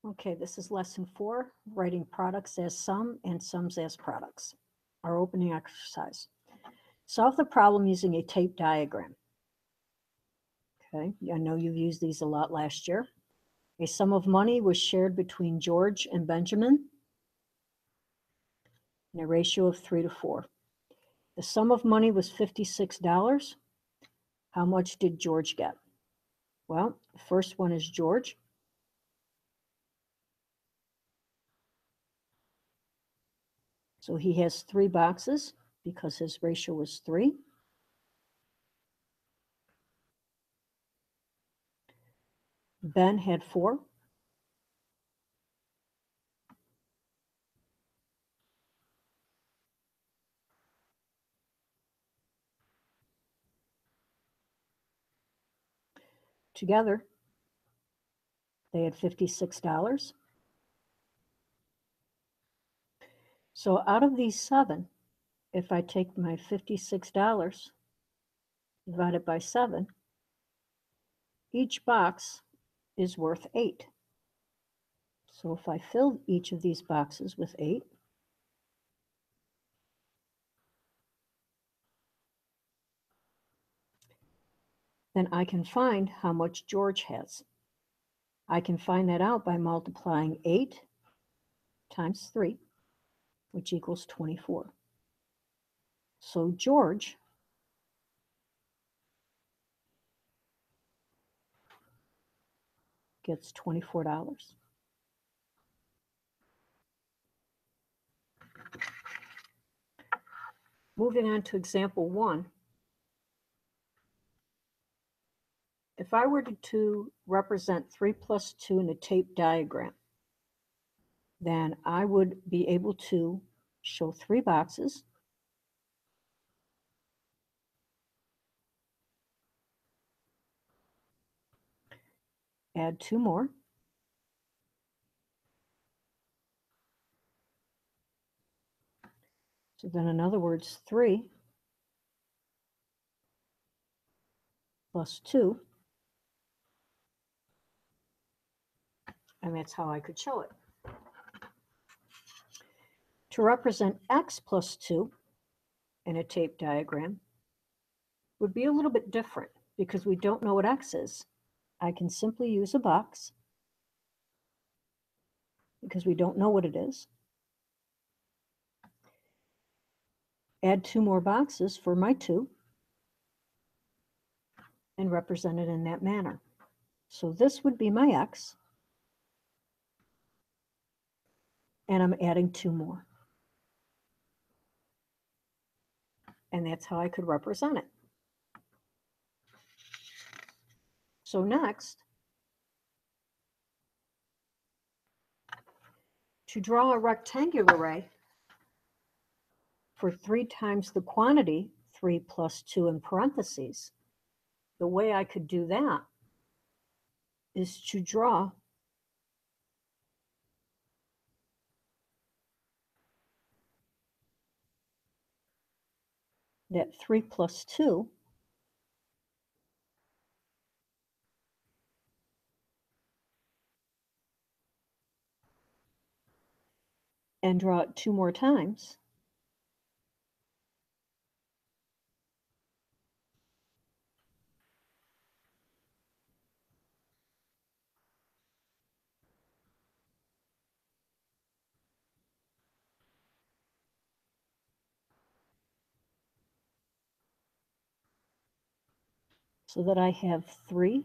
Okay, this is lesson 4, writing products as sum and sums as products. Our opening exercise. Solve the problem using a tape diagram. Okay, I know you've used these a lot last year. A sum of money was shared between George and Benjamin in a ratio of 3 to 4. The sum of money was $56. How much did George get? Well, the first one is George. So he has 3 boxes because his ratio was 3. Ben had 4. Together, they had $56. So out of these 7, if I take my $56 divided by 7, each box is worth 8. So if I fill each of these boxes with 8, then I can find how much George has. I can find that out by multiplying 8 times 3, which equals 24. So George gets $24. Moving on to example 1. If I were to represent 3 plus 2 in a tape diagram, then I would be able to show 3 boxes, add 2 more, so then in other words 3 plus 2, and that's how I could show it. To represent x plus 2 in a tape diagram would be a little bit different because we don't know what x is. I can simply use a box because we don't know what it is. Add 2 more boxes for my 2 and represent it in that manner. So this would be my x, and I'm adding 2 more. And that's how I could represent it. So next, to draw a rectangular array for 3 times the quantity, 3 plus 2 in parentheses, the way I could do that is to draw that 3 plus 2 and draw it 2 more times. So that I have 3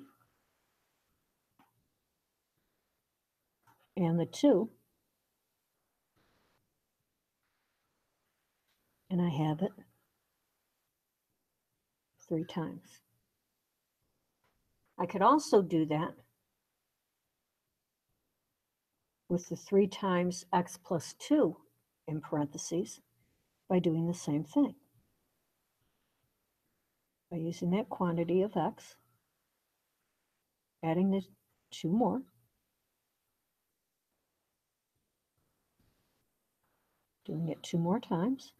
and the 2, and I have it 3 times. I could also do that with the 3 times x plus 2 in parentheses by doing the same thing. By using that quantity of x, adding the 2 more, doing it 2 more times,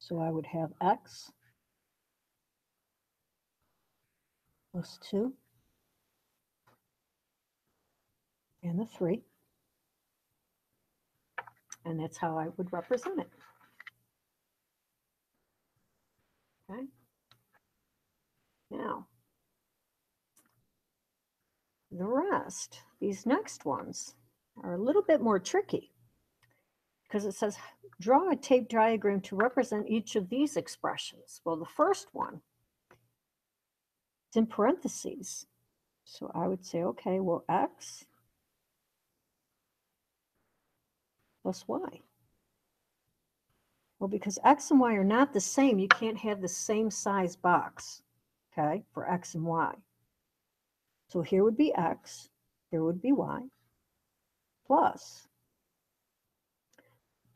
So I would have x plus 2 and the 3. And that's how I would represent it. Okay. Now, the rest, these next ones, are a little bit more tricky because it says draw a tape diagram to represent each of these expressions. Well, the first one is in parentheses. So I would say, okay, well, x plus y. Well, because x and y are not the same, you can't have the same size box, okay, for x and y. So here would be x, here would be y, plus.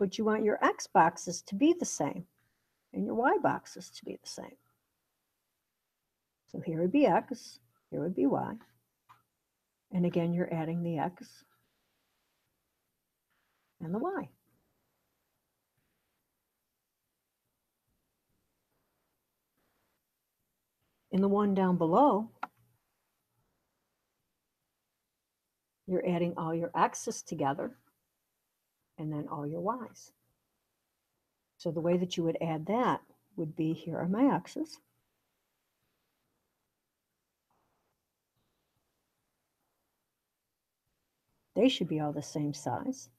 But you want your x boxes to be the same and your y boxes to be the same. So here would be x, here would be y. And again, you're adding the x and the y. In the one down below, you're adding all your x's together and then all your y's. So the way that you would add that would be, here are my x's. They should be all the same size.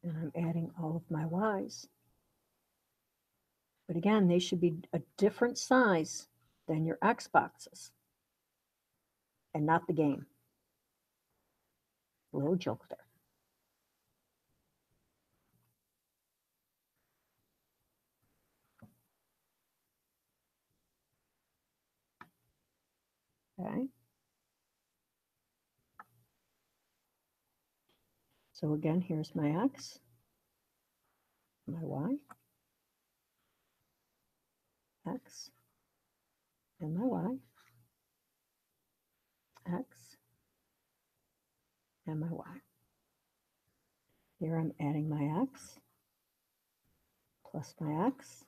And I'm adding all of my y's. But again, they should be a different size than your x boxes and not the game. A little joke there. Okay. So again, here's my x, my y, x, and my y, x, and my y. Here I'm adding my x, plus my x,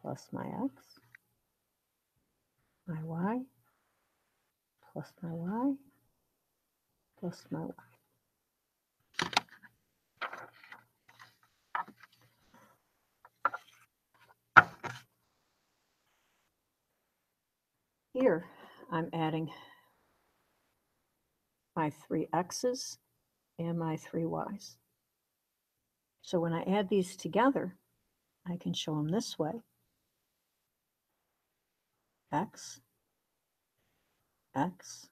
plus my x, my y, plus my y, plus my y. Here I'm adding my 3 x's and my 3 y's. So when I add these together, I can show them this way. X, X,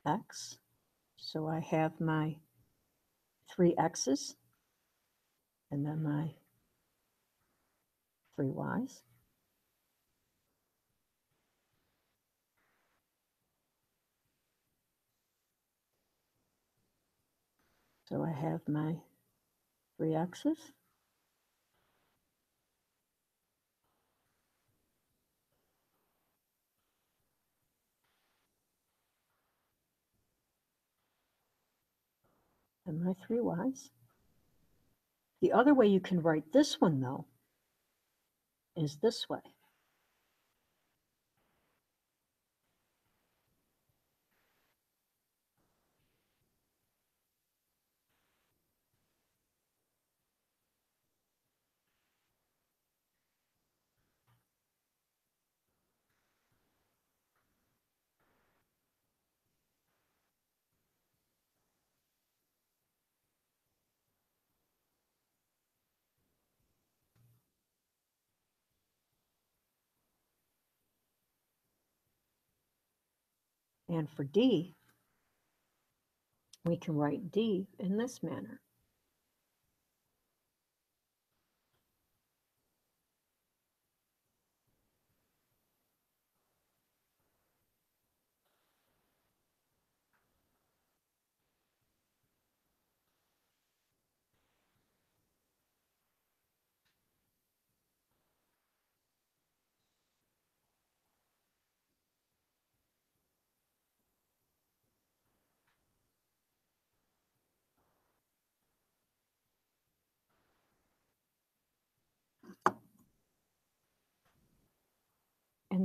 X. So I have my 3 x's and then my 3 y's. So I have my 3 x's and my 3 y's. The other way you can write this one, though, is this way. And for D, we can write D in this manner.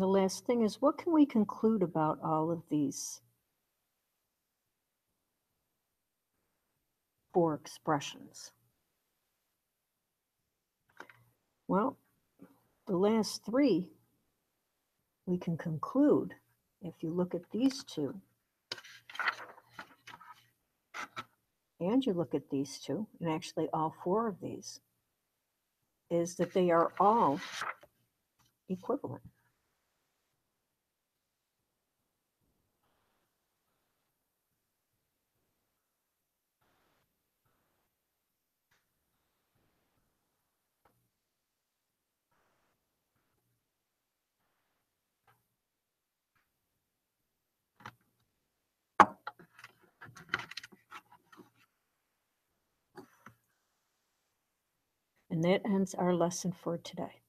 And the last thing is, what can we conclude about all of these four expressions? Well, the last three, we can conclude, if you look at these two, and you look at these two, and actually all four of these, is that they are all equivalent. And that ends our lesson for today.